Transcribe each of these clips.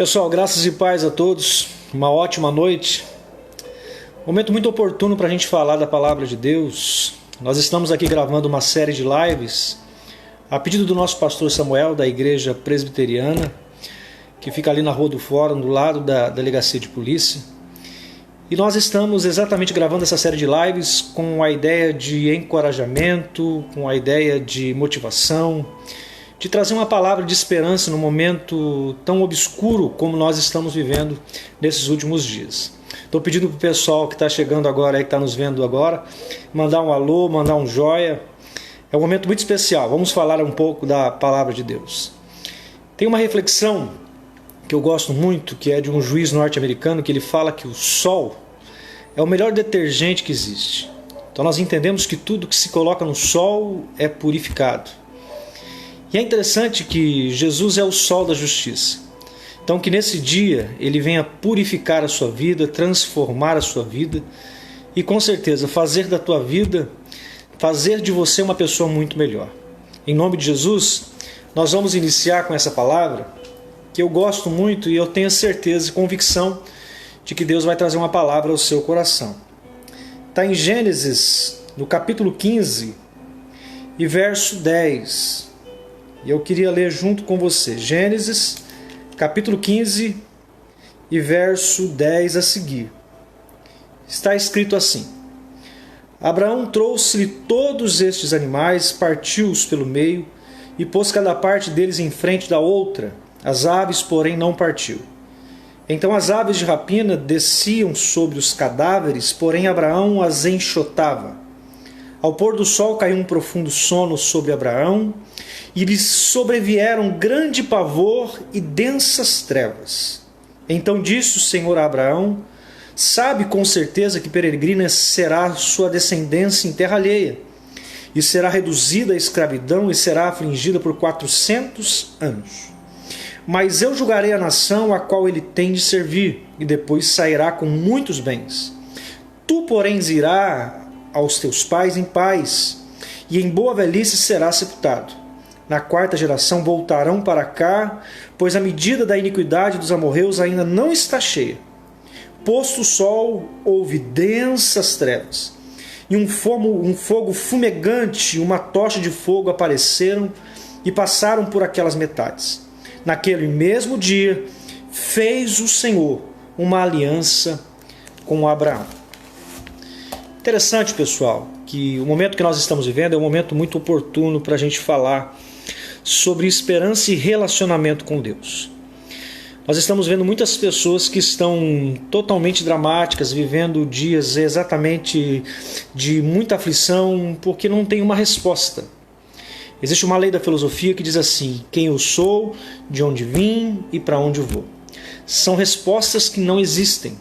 Pessoal, graças e paz a todos, uma ótima noite, momento muito oportuno para a gente falar da Palavra de Deus. Nós estamos aqui gravando uma série de lives a pedido do nosso pastor Samuel, da Igreja Presbiteriana, que fica ali na Rua do Fórum, do lado da Delegacia de Polícia. E nós estamos exatamente gravando essa série de lives com a ideia de encorajamento, com a ideia de motivação, de trazer uma palavra de esperança num momento tão obscuro como nós estamos vivendo nesses últimos dias. Estou pedindo para o pessoal que está chegando agora, que está nos vendo agora, mandar um alô, mandar um joia. É um momento muito especial. Vamos falar um pouco da palavra de Deus. Tem uma reflexão que eu gosto muito, que é de um juiz norte-americano, que ele fala que o sol é o melhor detergente que existe. Então nós entendemos que tudo que se coloca no sol é purificado. E é interessante que Jesus é o sol da justiça. Então que nesse dia ele venha purificar a sua vida, transformar a sua vida e com certeza fazer da tua vida, fazer de você uma pessoa muito melhor. Em nome de Jesus, nós vamos iniciar com essa palavra que eu gosto muito e eu tenho certeza e convicção de que Deus vai trazer uma palavra ao seu coração. Está em Gênesis, no capítulo 15 e verso 10. E eu queria ler junto com você. Gênesis, capítulo 15 e verso 10 a seguir. Está escrito assim: Abraão trouxe-lhe todos estes animais, partiu-os pelo meio e pôs cada parte deles em frente da outra. As aves, porém, não partiu. Então as aves de rapina desciam sobre os cadáveres, porém Abraão as enxotava. Ao pôr do sol caiu um profundo sono sobre Abraão, e lhes sobrevieram grande pavor e densas trevas. Então disse o Senhor a Abraão: sabe com certeza que peregrina será sua descendência em terra alheia, e será reduzida à escravidão e será afligida por 400 anos. Mas eu julgarei a nação a qual ele tem de servir, e depois sairá com muitos bens. Tu, porém, irás aos teus pais em paz, e em boa velhice serás sepultado. Na quarta geração voltarão para cá, pois a medida da iniquidade dos amorreus ainda não está cheia. Posto o sol, houve densas trevas, e um fogo fumegante e uma tocha de fogo apareceram e passaram por aquelas metades. Naquele mesmo dia, fez o Senhor uma aliança com Abraão. Interessante, pessoal, que o momento que nós estamos vivendo é um momento muito oportuno para a gente falar sobre esperança e relacionamento com Deus. Nós estamos vendo muitas pessoas que estão totalmente dramáticas, vivendo dias exatamente de muita aflição, porque não tem uma resposta. Existe uma lei da filosofia que diz assim: quem eu sou, de onde vim e para onde eu vou. São respostas que não existem,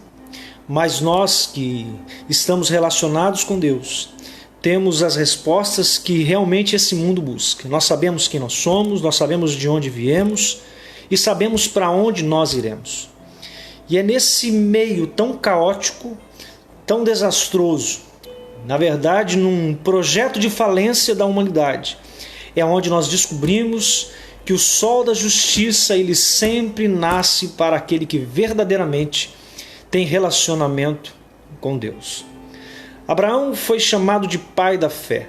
mas nós que estamos relacionados com Deus, temos as respostas que realmente esse mundo busca. Nós sabemos quem nós somos, nós sabemos de onde viemos e sabemos para onde nós iremos. E é nesse meio tão caótico, tão desastroso, na verdade num projeto de falência da humanidade, é onde nós descobrimos que o sol da justiça ele sempre nasce para aquele que verdadeiramente tem relacionamento com Deus. Abraão foi chamado de pai da fé,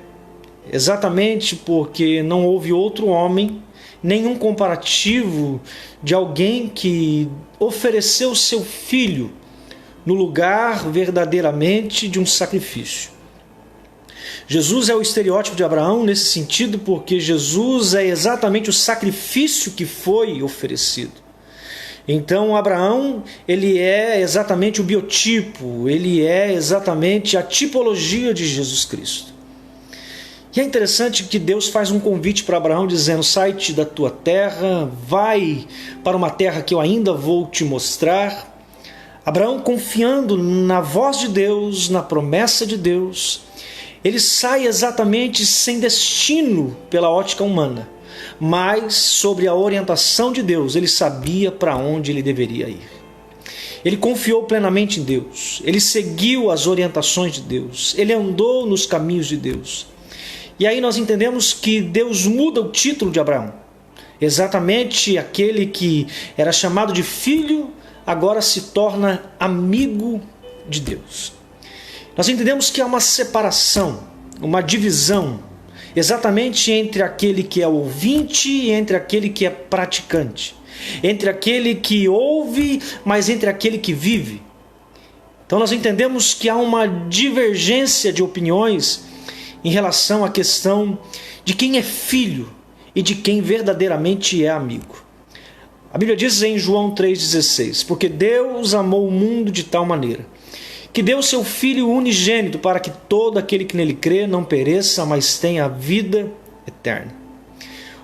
exatamente porque não houve outro homem, nenhum comparativo de alguém que ofereceu seu filho no lugar verdadeiramente de um sacrifício. Jesus é o estereótipo de Abraão nesse sentido porque Jesus é exatamente o sacrifício que foi oferecido. Então Abraão, ele é exatamente o biotipo, ele é exatamente a tipologia de Jesus Cristo. E é interessante que Deus faz um convite para Abraão dizendo: sai-te da tua terra, vai para uma terra que eu ainda vou te mostrar. Abraão, confiando na voz de Deus, na promessa de Deus, ele sai exatamente sem destino pela ótica humana, mas sobre a orientação de Deus, ele sabia para onde ele deveria ir. Ele confiou plenamente em Deus, ele seguiu as orientações de Deus, ele andou nos caminhos de Deus. E aí nós entendemos que Deus muda o título de Abraão. Exatamente aquele que era chamado de filho, agora se torna amigo de Deus. Nós entendemos que há uma separação, uma divisão, exatamente entre aquele que é ouvinte e entre aquele que é praticante, entre aquele que ouve, mas entre aquele que vive. Então nós entendemos que há uma divergência de opiniões em relação à questão de quem é filho e de quem verdadeiramente é amigo. A Bíblia diz em João 3,16: porque Deus amou o mundo de tal maneira que deu seu Filho unigênito para que todo aquele que nele crê não pereça, mas tenha a vida eterna.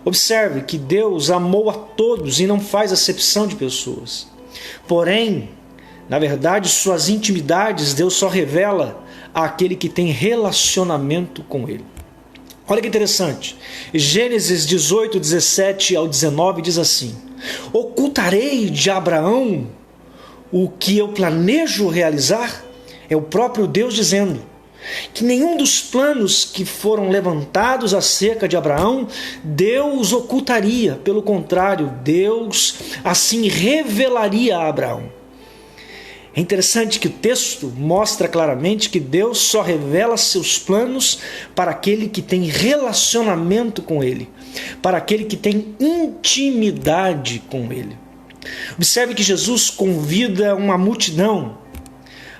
Observe que Deus amou a todos e não faz acepção de pessoas. Porém, na verdade, suas intimidades Deus só revela àquele que tem relacionamento com Ele. Olha que interessante. Gênesis 18, 17 ao 19 diz assim: ocultarei de Abraão o que eu planejo realizar? É o próprio Deus dizendo que nenhum dos planos que foram levantados acerca de Abraão, Deus ocultaria. Pelo contrário, Deus assim revelaria a Abraão. É interessante que o texto mostra claramente que Deus só revela seus planos para aquele que tem relacionamento com Ele, para aquele que tem intimidade com Ele. Observe que Jesus convida uma multidão.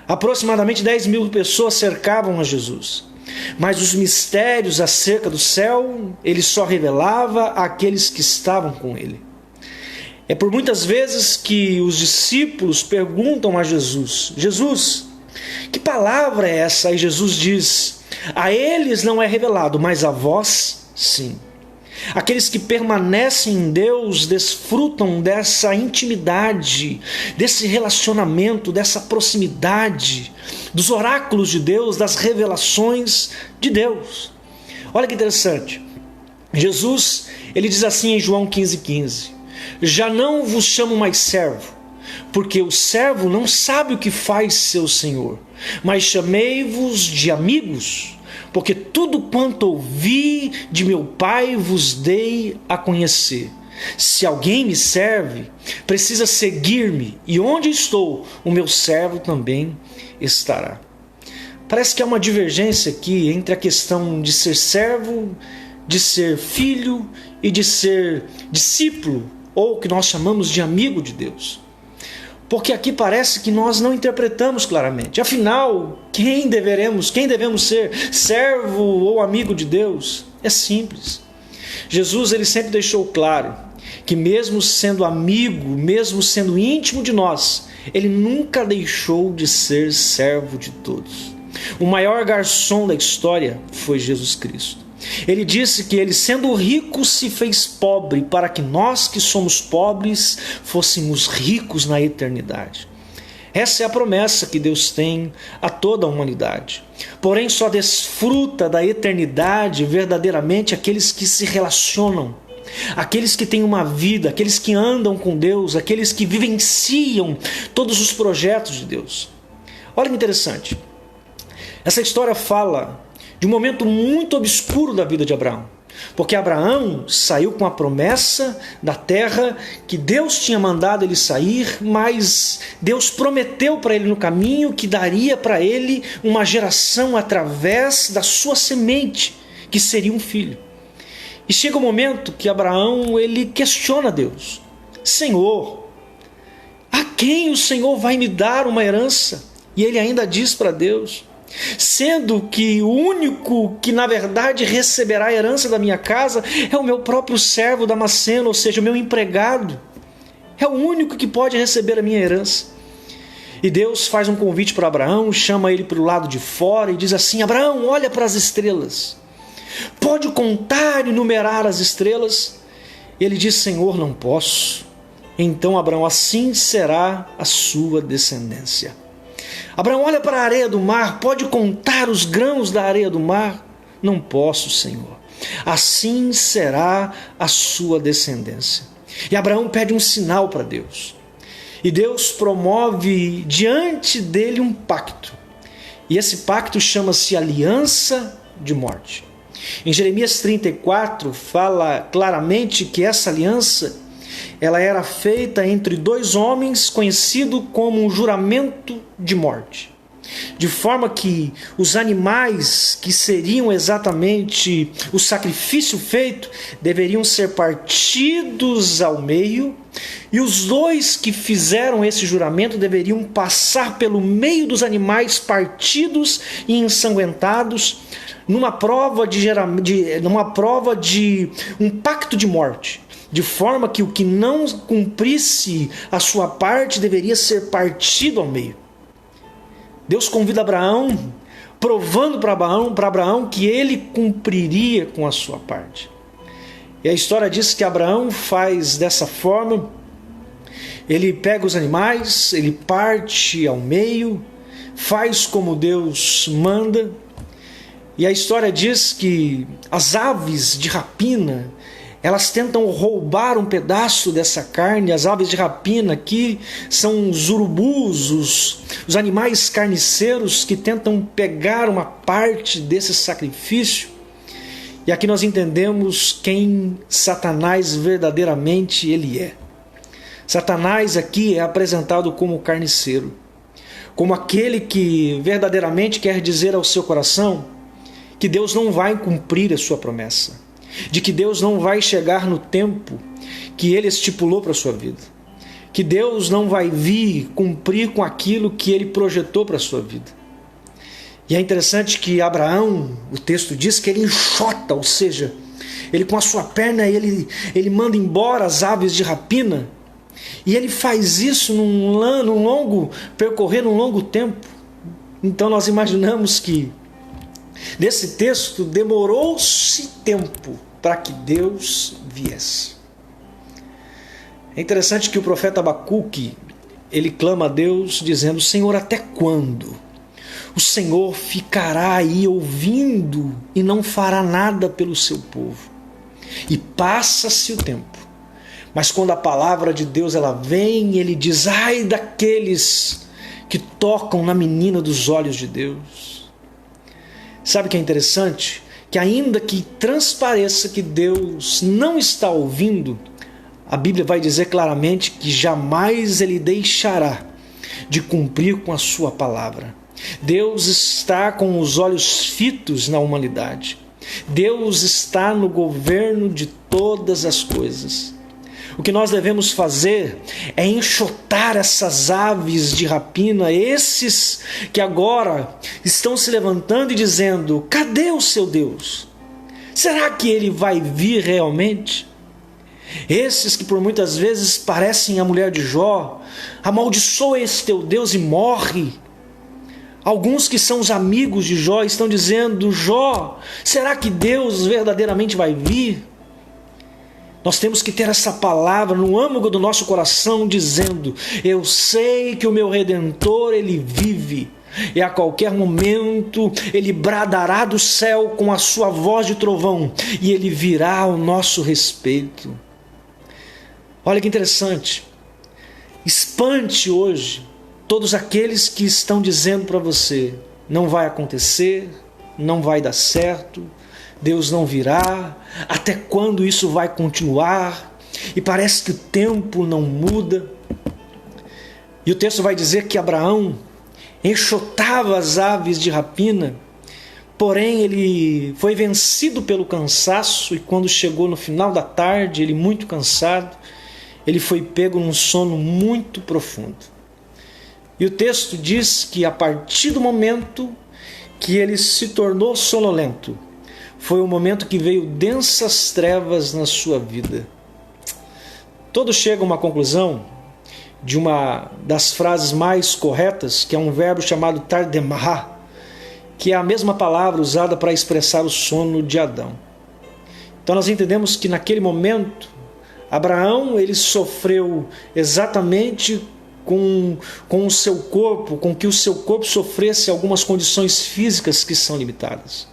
Aproximadamente 10.000 pessoas cercavam a Jesus. Mas os mistérios acerca do céu, Ele só revelava àqueles que estavam com Ele. É por muitas vezes que os discípulos perguntam a Jesus: Jesus, que palavra é essa? E Jesus diz: a eles não é revelado, mas a vós sim. Aqueles que permanecem em Deus desfrutam dessa intimidade, desse relacionamento, dessa proximidade, dos oráculos de Deus, das revelações de Deus. Olha que interessante. Jesus, ele diz assim em João 15:15: já não vos chamo mais servo, porque o servo não sabe o que faz seu senhor, mas chamei-vos de amigos, porque tudo quanto ouvi de meu Pai vos dei a conhecer. Se alguém me serve, precisa seguir-me, e onde estou, o meu servo também estará. Parece que há uma divergência aqui entre a questão de ser servo, de ser filho e de ser discípulo, ou o que nós chamamos de amigo de Deus. Porque aqui parece que nós não interpretamos claramente. Afinal, quem devemos ser? Servo ou amigo de Deus? É simples. Jesus, ele sempre deixou claro que mesmo sendo amigo, mesmo sendo íntimo de nós, ele nunca deixou de ser servo de todos. O maior garçom da história foi Jesus Cristo. Ele disse que ele, sendo rico, se fez pobre para que nós que somos pobres fôssemos ricos na eternidade. Essa é a promessa que Deus tem a toda a humanidade. Porém, só desfruta da eternidade verdadeiramente aqueles que se relacionam, aqueles que têm uma vida, aqueles que andam com Deus, aqueles que vivenciam todos os projetos de Deus. Olha que interessante. Essa história fala de um momento muito obscuro da vida de Abraão. Porque Abraão saiu com a promessa da terra que Deus tinha mandado ele sair, mas Deus prometeu para ele no caminho que daria para ele uma geração através da sua semente, que seria um filho. E chega um momento que Abraão ele questiona Deus: Senhor, a quem o Senhor vai me dar uma herança? E ele ainda diz para Deus: sendo que o único que na verdade receberá a herança da minha casa é o meu próprio servo Damasceno, ou seja, o meu empregado. É o único que pode receber a minha herança. E Deus faz um convite para Abraão, chama ele para o lado de fora e diz assim: Abraão, olha para as estrelas. Pode contar e numerar as estrelas? Ele diz: Senhor, não posso. Então Abraão: assim será a sua descendência. Abraão olha para a areia do mar, pode contar os grãos da areia do mar? Não posso, Senhor. Assim será a sua descendência. E Abraão pede um sinal para Deus. E Deus promove diante dele um pacto. E esse pacto chama-se aliança de morte. Em Jeremias 34, fala claramente que essa aliança ela era feita entre dois homens, conhecido como um juramento de morte. De forma que os animais que seriam exatamente o sacrifício feito deveriam ser partidos ao meio, e os dois que fizeram esse juramento deveriam passar pelo meio dos animais partidos e ensanguentados numa prova de um pacto de morte. De forma que o que não cumprisse a sua parte deveria ser partido ao meio. Deus convida Abraão, provando para Abraão que ele cumpriria com a sua parte. E a história diz que Abraão faz dessa forma. Ele pega os animais, ele parte ao meio, faz como Deus manda. E a história diz que as aves de rapina, elas tentam roubar um pedaço dessa carne. As aves de rapina aqui são os urubus, os animais carniceiros que tentam pegar uma parte desse sacrifício. E aqui nós entendemos quem Satanás verdadeiramente ele é. Satanás aqui é apresentado como carniceiro, como aquele que verdadeiramente quer dizer ao seu coração que Deus não vai cumprir a sua promessa, de que Deus não vai chegar no tempo que Ele estipulou para a sua vida, que Deus não vai vir cumprir com aquilo que Ele projetou para a sua vida. E é interessante que Abraão, o texto diz que ele enxota, ou seja, ele com a sua perna ele manda embora as aves de rapina, e ele faz isso num longo tempo. Então nós imaginamos que nesse texto demorou-se tempo para que Deus viesse. É interessante que o profeta Abacuque, ele clama a Deus dizendo: Senhor, até quando o Senhor ficará aí ouvindo e não fará nada pelo seu povo? E passa-se o tempo, mas quando a palavra de Deus ela vem, ele diz: ai daqueles que tocam na menina dos olhos de Deus. Sabe o que é interessante? Que ainda que transpareça que Deus não está ouvindo, a Bíblia vai dizer claramente que jamais Ele deixará de cumprir com a sua palavra. Deus está com os olhos fitos na humanidade. Deus está no governo de todas as coisas. O que nós devemos fazer é enxotar essas aves de rapina, esses que agora estão se levantando e dizendo: cadê o seu Deus? Será que ele vai vir realmente? Esses que por muitas vezes parecem a mulher de Jó: amaldiçoa esse teu Deus e morre. Alguns que são os amigos de Jó estão dizendo: Jó, será que Deus verdadeiramente vai vir? Nós temos que ter essa palavra no âmago do nosso coração dizendo: eu sei que o meu Redentor, ele vive. E a qualquer momento ele bradará do céu com a sua voz de trovão e ele virá ao nosso respeito. Olha que interessante. Espante hoje todos aqueles que estão dizendo para você: não vai acontecer, não vai dar certo, Deus não virá, até quando isso vai continuar? E parece que o tempo não muda. E o texto vai dizer que Abraão enxotava as aves de rapina, porém ele foi vencido pelo cansaço, e quando chegou no final da tarde, ele muito cansado, ele foi pego num sono muito profundo. E o texto diz que a partir do momento que ele se tornou sonolento, foi o momento que veio densas trevas na sua vida. Todos chegam a uma conclusão de uma das frases mais corretas, que é um verbo chamado tardemah, que é a mesma palavra usada para expressar o sono de Adão. Então nós entendemos que naquele momento, Abraão ele sofreu exatamente com o seu corpo, com que o seu corpo sofresse algumas condições físicas que são limitadas.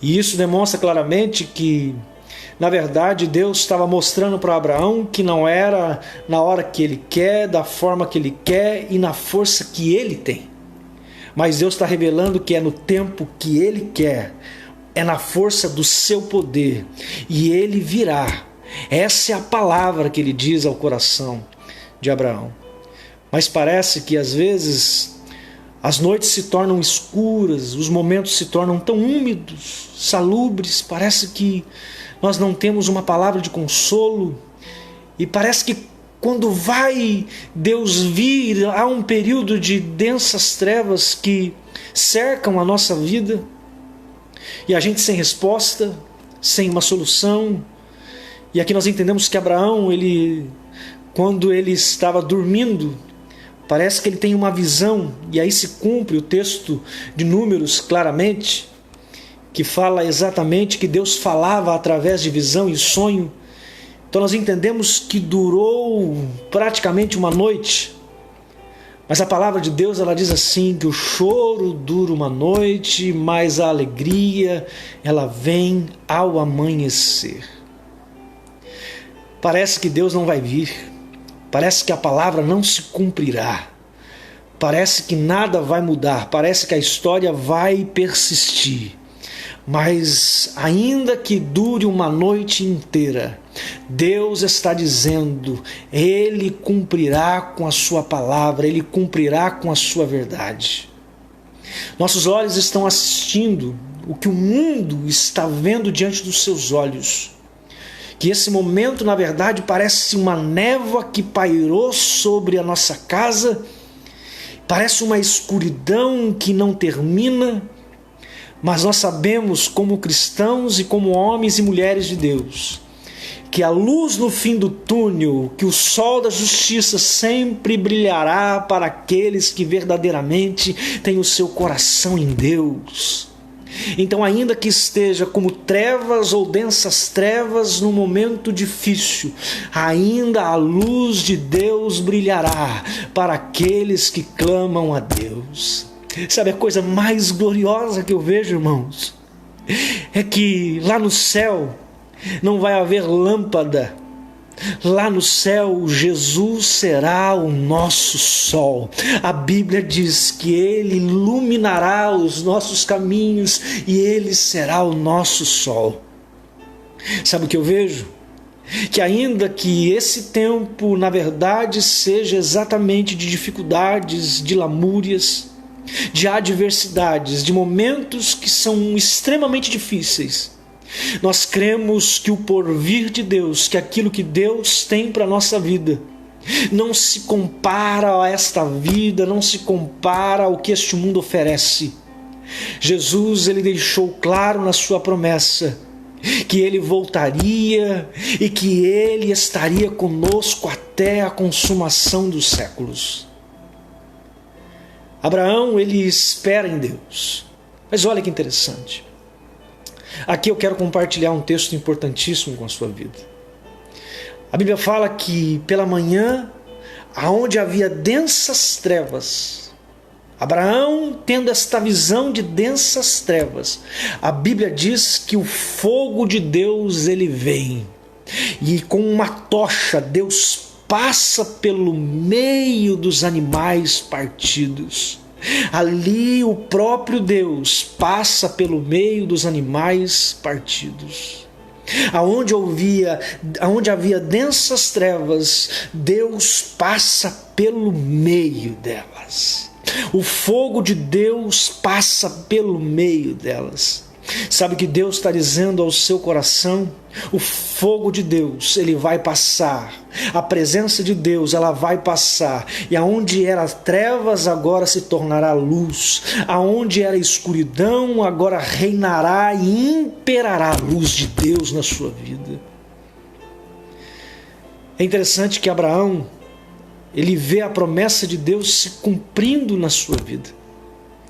E isso demonstra claramente que, na verdade, Deus estava mostrando para Abraão que não era na hora que ele quer, da forma que ele quer e na força que ele tem. Mas Deus está revelando que é no tempo que ele quer, é na força do seu poder, e ele virá. Essa é a palavra que ele diz ao coração de Abraão. Mas parece que às vezes as noites se tornam escuras, os momentos se tornam tão úmidos, salubres, parece que nós não temos uma palavra de consolo, e parece que quando vai Deus vir, há um período de densas trevas que cercam a nossa vida, e a gente sem resposta, sem uma solução. E aqui nós entendemos que Abraão, quando ele estava dormindo, parece que ele tem uma visão, e aí se cumpre o texto de Números claramente, que fala exatamente que Deus falava através de visão e sonho. Então nós entendemos que durou praticamente uma noite, mas a palavra de Deus ela diz assim, que o choro dura uma noite, mas a alegria ela vem ao amanhecer. Parece que Deus não vai vir. Parece que a palavra não se cumprirá. Parece que nada vai mudar. Parece que a história vai persistir. Mas ainda que dure uma noite inteira, Deus está dizendo, Ele cumprirá com a sua palavra, Ele cumprirá com a sua verdade. Nossos olhos estão assistindo o que o mundo está vendo diante dos seus olhos. Que esse momento, na verdade, parece uma névoa que pairou sobre a nossa casa, parece uma escuridão que não termina, mas nós sabemos, como cristãos e como homens e mulheres de Deus, que a luz no fim do túnel, que o sol da justiça sempre brilhará para aqueles que verdadeiramente têm o seu coração em Deus. Então, ainda que esteja como trevas ou densas trevas num momento difícil, ainda a luz de Deus brilhará para aqueles que clamam a Deus. Sabe a coisa mais gloriosa que eu vejo, irmãos? É que lá no céu não vai haver lâmpada. Lá no céu, Jesus será o nosso sol. A Bíblia diz que Ele iluminará os nossos caminhos e Ele será o nosso sol. Sabe o que eu vejo? Que ainda que esse tempo, na verdade, seja exatamente de dificuldades, de lamúrias, de adversidades, de momentos que são extremamente difíceis, nós cremos que o porvir de Deus, que aquilo que Deus tem para a nossa vida, não se compara a esta vida, não se compara ao que este mundo oferece. Jesus, ele deixou claro na sua promessa que ele voltaria e que ele estaria conosco até a consumação dos séculos. Abraão, ele espera em Deus. Mas olha que interessante. Aqui eu quero compartilhar um texto importantíssimo com a sua vida. A Bíblia fala que pela manhã, aonde havia densas trevas, Abraão tendo esta visão de densas trevas, a Bíblia diz que o fogo de Deus ele vem, e com uma tocha Deus passa pelo meio dos animais partidos. Ali o próprio Deus passa pelo meio dos animais partidos. Aonde havia densas trevas, Deus passa pelo meio delas. O fogo de Deus passa pelo meio delas. Sabe o que Deus está dizendo ao seu coração? O fogo de Deus, ele vai passar. A presença de Deus, ela vai passar. E aonde era trevas, agora se tornará luz. Aonde era escuridão, agora reinará e imperará a luz de Deus na sua vida. É interessante que Abraão, ele vê a promessa de Deus se cumprindo na sua vida.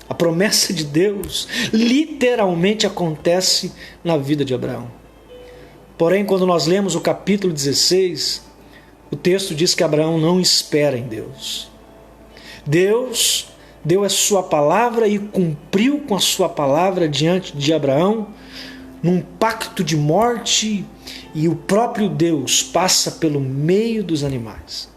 A promessa de Deus literalmente acontece na vida de Abraão. Porém, quando nós lemos o capítulo 16, o texto diz que Abraão não espera em Deus. Deus deu a sua palavra e cumpriu com a sua palavra diante de Abraão, num pacto de morte, e o próprio Deus passa pelo meio dos animais.